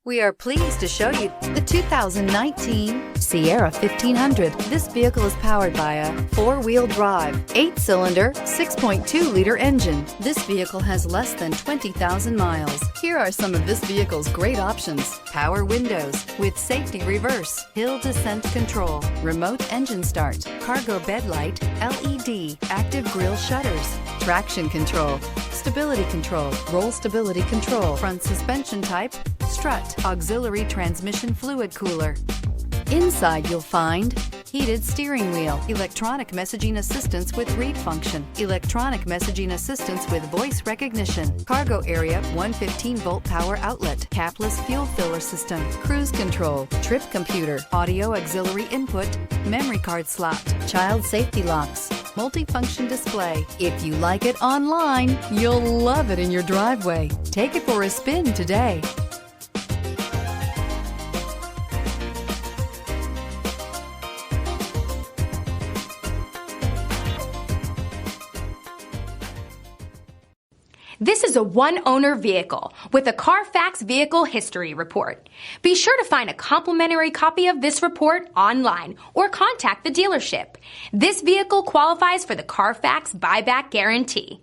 We are pleased to show you the 2019 Sierra 1500. This vehicle is powered by a four-wheel drive, 8-cylinder, 6.2-liter engine. This vehicle has less than 20,000 miles. Here are some of this vehicle's great options: power windows with safety reverse, hill descent control, remote engine start, cargo bed light, LED, active grille shutters, traction control, stability control, roll stability control, front suspension type, strut, auxiliary transmission fluid cooler. Inside you'll find heated steering wheel, electronic messaging assistance with read function, electronic messaging assistance with voice recognition, cargo area 115-volt power outlet, capless fuel filler system, cruise control, trip computer, audio auxiliary input, memory card slot, child safety locks, multifunction display. If you like it online, you'll love it in your driveway. Take it for a spin today. This is a one-owner vehicle with a Carfax Vehicle History Report. Be sure to find a complimentary copy of this report online or contact the dealership. This vehicle qualifies for the Carfax Buyback Guarantee.